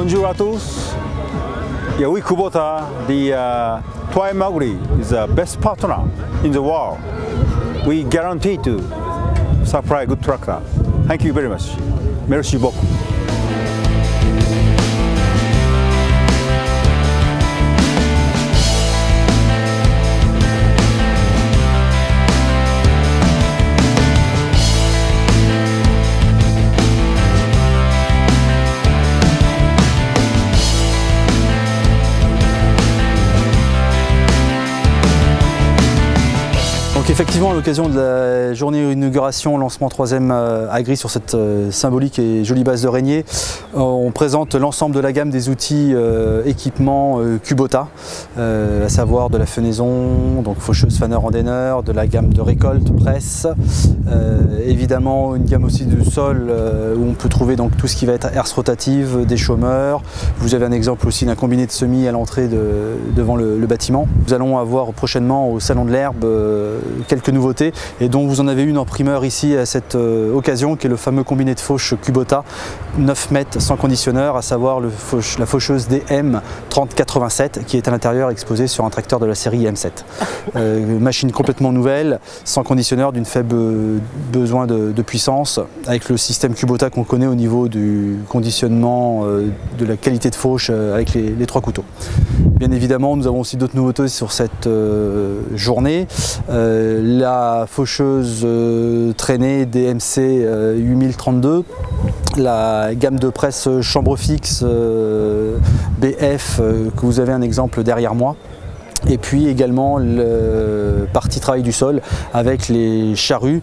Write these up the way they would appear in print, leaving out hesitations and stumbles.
Bonjour à tous. Yeah, we Kubota, the Toy Maguri is the best partner in the world. We guarantee to supply good tractor. Thank you very much. Merci beaucoup. Donc effectivement, à l'occasion de la journée inauguration, lancement 3e Agri sur cette symbolique et jolie base de Régnier, on présente l'ensemble de la gamme des outils équipements Kubota, à savoir de la fenaison, donc faucheuse, faneur, endaineur, de la gamme de récolte, presse, évidemment une gamme aussi du sol où on peut trouver donc tout ce qui va être herse rotative, des chômeurs. Vous avez un exemple aussi d'un combiné de semis à l'entrée devant le bâtiment. Nous allons avoir prochainement au Salon de l'Herbe quelques nouveautés et dont vous en avez une en primeur ici à cette occasion, qui est le fameux combiné de fauche Kubota 9 mètres sans conditionneur, à savoir la faucheuse DM 3087 qui est à l'intérieur exposée sur un tracteur de la série M7. Machine complètement nouvelle, sans conditionneur, d'une faible besoin de puissance, avec le système Kubota qu'on connaît au niveau du conditionnement, de la qualité de fauche avec les 3 couteaux. Bien évidemment, nous avons aussi d'autres nouveautés sur cette journée. La faucheuse traînée DMC 8032, la gamme de presse chambre fixe BF que vous avez un exemple derrière moi. Et puis également le partie travail du sol avec les charrues,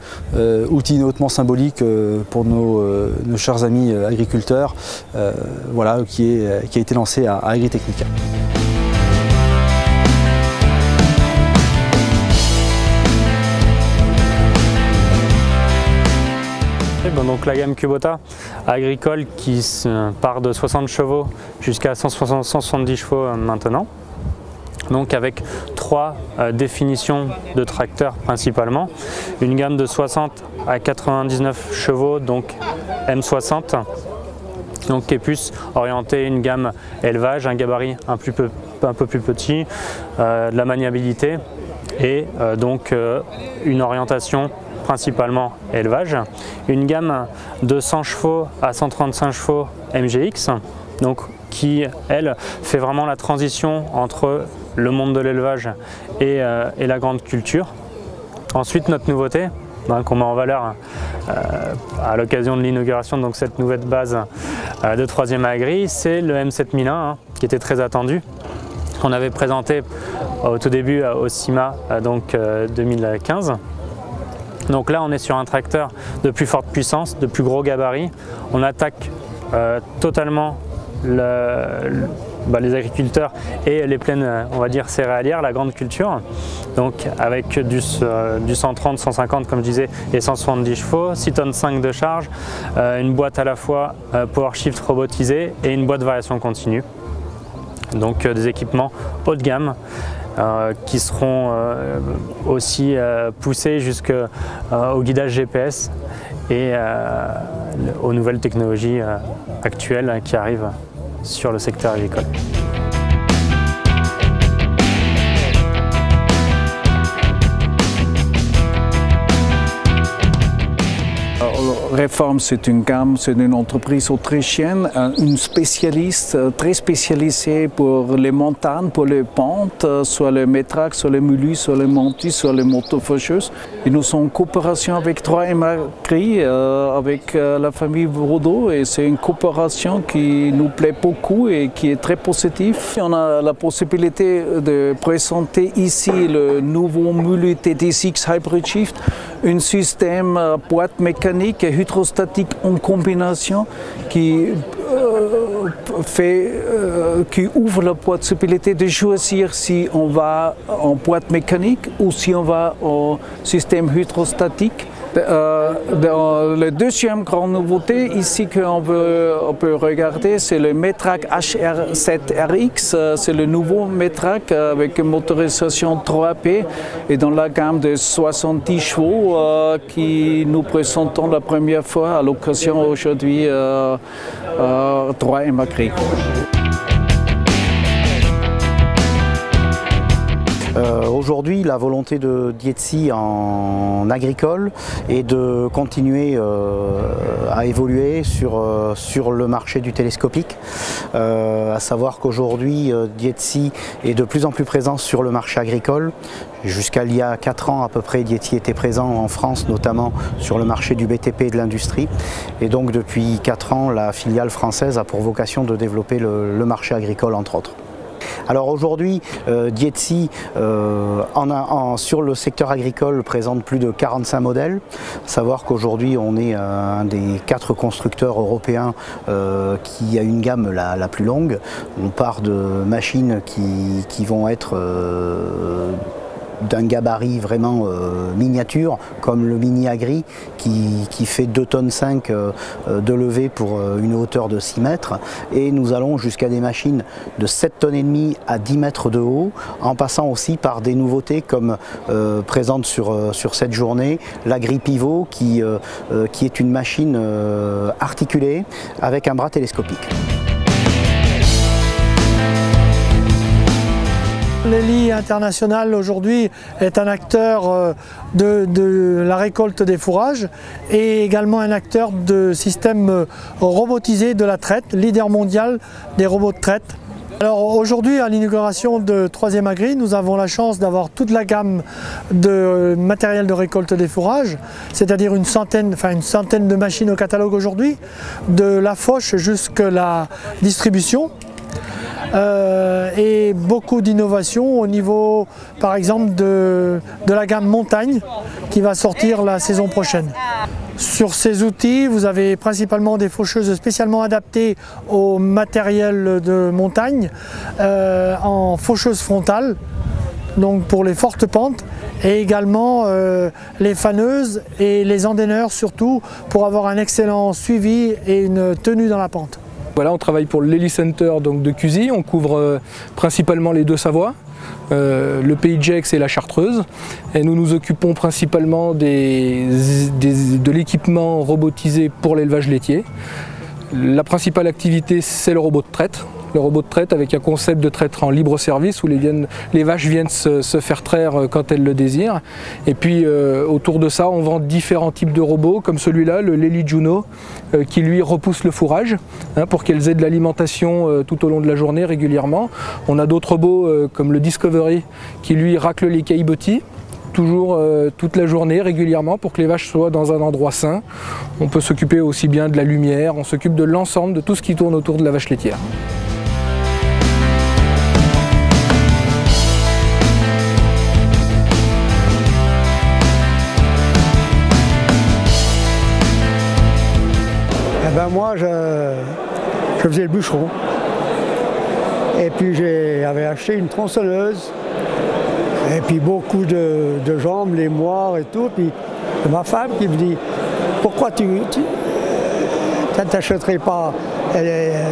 outil hautement symbolique pour nos chers amis agriculteurs, voilà, qui a été lancé à Agritechnica. Donc la gamme Kubota agricole qui part de 60 chevaux jusqu'à 170 chevaux maintenant. Donc avec 3 définitions de tracteurs principalement. Une gamme de 60 à 99 chevaux, donc M60, donc qui est plus orientée une gamme élevage, un gabarit un peu plus petit, de la maniabilité et donc une orientation principalement élevage. Une gamme de 100 chevaux à 135 chevaux MGX, donc qui elle fait vraiment la transition entre le monde de l'élevage et la grande culture. Ensuite, notre nouveauté qu'on met en valeur à l'occasion de l'inauguration, donc cette nouvelle base de 3e Agri, c'est le M7001 qui était très attendu. On avait présenté au tout début au CIMA 2015. Donc là on est sur un tracteur de plus forte puissance, de plus gros gabarit. On attaque totalement les agriculteurs et les plaines, on va dire, céréalières, la grande culture. Donc avec du 130, 150 comme je disais et 170 chevaux, 6 tonnes 5 de charge, une boîte à la fois PowerShift robotisée et une boîte de variation continue. Donc des équipements haut de gamme. Qui seront aussi poussés jusqu'au guidage GPS et aux nouvelles technologies actuelles qui arrivent sur le secteur agricole. Reform, c'est une gamme, c'est une entreprise autrichienne, une spécialiste, très spécialisée pour les montagnes, pour les pentes, soit les métraques, soit les mulus, soit les montis, soit les motofaucheuses. Et nous sommes en coopération avec 3M Agri, avec la famille Vrodo, et c'est une coopération qui nous plaît beaucoup et qui est très positive. On a la possibilité de présenter ici le nouveau Mulu TD6 Hybrid Shift, un système boîte mécanique et hydrostatique en combination qui ouvre la possibilité de choisir si on va en boîte mécanique ou si on va au système hydrostatique. La deuxième grande nouveauté ici qu'on peut regarder, c'est le Metrac HR7RX. C'est le nouveau Metrac avec une motorisation 3P et dans la gamme de 70 chevaux qui nous présentons la première fois à l'occasion aujourd'hui 3M Agri. Aujourd'hui, la volonté de Dietsi en agricole est de continuer à évoluer sur le marché du télescopique. À savoir qu'aujourd'hui, Dietsi est de plus en plus présent sur le marché agricole. Jusqu'à il y a 4 ans à peu près, Dietsi était présent en France, notamment sur le marché du BTP et de l'industrie. Et donc depuis 4 ans, la filiale française a pour vocation de développer le marché agricole, entre autres. Alors aujourd'hui, Dietsi sur le secteur agricole présente plus de 45 modèles. Savoir qu'aujourd'hui on est un des 4 constructeurs européens qui a une gamme la plus longue. On part de machines qui vont être d'un gabarit vraiment miniature, comme le Mini Agri qui fait 2,5 tonnes de levée pour une hauteur de 6 mètres, et nous allons jusqu'à des machines de 7,5 tonnes à 10 mètres de haut, en passant aussi par des nouveautés comme présente sur cette journée, l'Agri Pivot qui est une machine articulée avec un bras télescopique. L'ELI International aujourd'hui est un acteur de la récolte des fourrages et également un acteur de système robotisé de la traite, leader mondial des robots de traite. Alors aujourd'hui, à l'inauguration de 3e Agri, nous avons la chance d'avoir toute la gamme de matériel de récolte des fourrages, c'est-à-dire une centaine de machines au catalogue aujourd'hui, de la fauche jusqu'à la distribution. Et beaucoup d'innovations au niveau par exemple de la gamme montagne qui va sortir la saison prochaine. Sur ces outils, vous avez principalement des faucheuses spécialement adaptées au matériel de montagne en faucheuse frontale, donc pour les fortes pentes, et également les faneuses et les endaineurs surtout pour avoir un excellent suivi et une tenue dans la pente. Voilà, on travaille pour l'Eli Center donc de Cusy, on couvre principalement les 2 Savoies, le Pays de Gex et la Chartreuse, et nous nous occupons principalement de l'équipement robotisé pour l'élevage laitier. La principale activité, c'est le robot de traite. Le robot de traite avec un concept de traite en libre service où les vaches viennent se faire traire quand elles le désirent. Et puis autour de ça, on vend différents types de robots comme celui-là, le Lely Juno, qui lui repousse le fourrage pour qu'elles aient de l'alimentation tout au long de la journée régulièrement. On a d'autres robots comme le Discovery qui lui racle les caillebotis. Toujours toute la journée régulièrement pour que les vaches soient dans un endroit sain. On peut s'occuper aussi bien de la lumière, on s'occupe de l'ensemble de tout ce qui tourne autour de la vache laitière. Moi, je faisais le bûcheron. Et puis j'avais acheté une tronçonneuse. Et puis beaucoup de jambes, les moires et tout. Puis ma femme qui me dit, pourquoi tu t'achèterais pas,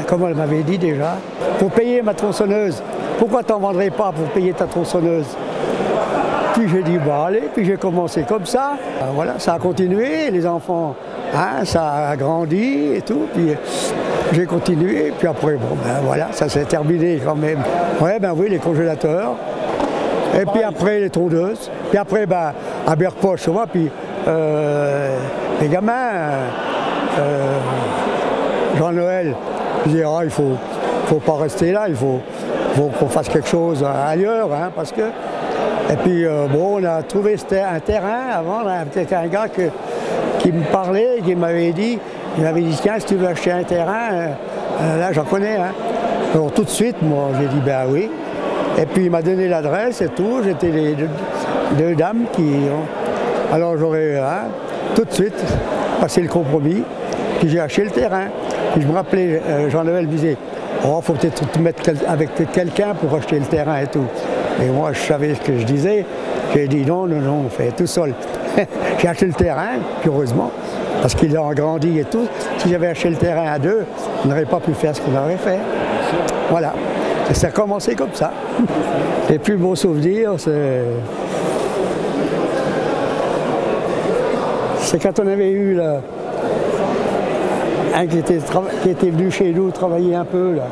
comme elle m'avait dit déjà, pour payer ma tronçonneuse. Pourquoi t'en vendrais pas pour payer ta tronçonneuse? Puis j'ai dit, bah allez, puis j'ai commencé comme ça. Voilà, ça a continué, les enfants, ça a grandi et tout. Puis j'ai continué, puis après, bon, ben voilà, ça s'est terminé quand même. Ouais, ben oui, les congélateurs. Et puis après, les tondeuses. Puis après, ben, à Berpoche, tu vois, puis les gamins, Jean-Noël, je dis, il faut pas rester là, il faut qu'on fasse quelque chose ailleurs, parce que... Et puis, bon, on a trouvé un terrain avant, peut-être un gars qui me parlait, qui m'avait dit, tiens, si tu veux acheter un terrain, là j'en connais. Alors tout de suite, moi, j'ai dit, ben oui. Et puis il m'a donné l'adresse et tout, j'étais les deux dames qui... Alors j'aurais tout de suite passé le compromis, puis j'ai acheté le terrain. Puis je me rappelais, Jean-Noël me disait, oh, faut peut-être te mettre avec quelqu'un pour acheter le terrain et tout. Et moi, je savais ce que je disais. J'ai dit non, on fait tout seul. J'ai acheté le terrain, puis heureusement, parce qu'il a grandi et tout. Si j'avais acheté le terrain à 2, on n'aurait pas pu faire ce qu'on aurait fait. Voilà. Et ça a commencé comme ça. Les plus beaux souvenirs, c'est quand on avait eu un qui était venu chez nous travailler un peu, là.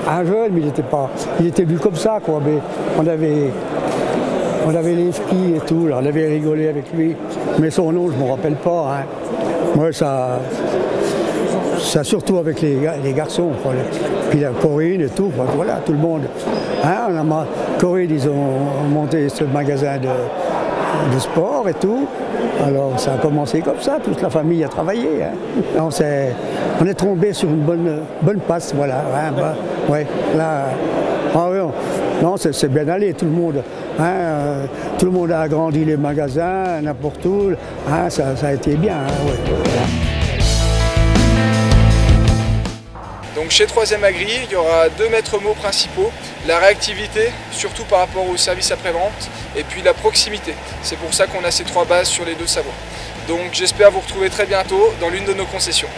Un jeune, mais il était venu comme ça, quoi. Mais on avait les skis et tout, là, on avait rigolé avec lui. Mais son nom, je ne me rappelle pas. Hein. Moi, ça surtout avec les garçons, quoi. Puis la Corinne et tout, voilà, tout le monde. Hein, Corinne, ils ont monté ce magasin de sport et tout. Alors ça a commencé comme ça, toute la famille a travaillé. Hein. On est tombé sur une bonne passe, voilà. Hein, ouais, là, non, c'est bien allé, tout le monde. Hein, tout le monde a agrandi les magasins, n'importe où. Hein, ça a été bien. Hein, ouais. Donc chez 3e Agri, il y aura 2 maîtres mots principaux, la réactivité, surtout par rapport au service après-vente, et puis la proximité. C'est pour ça qu'on a ces 3 bases sur les 2 savoirs. Donc j'espère vous retrouver très bientôt dans l'une de nos concessions.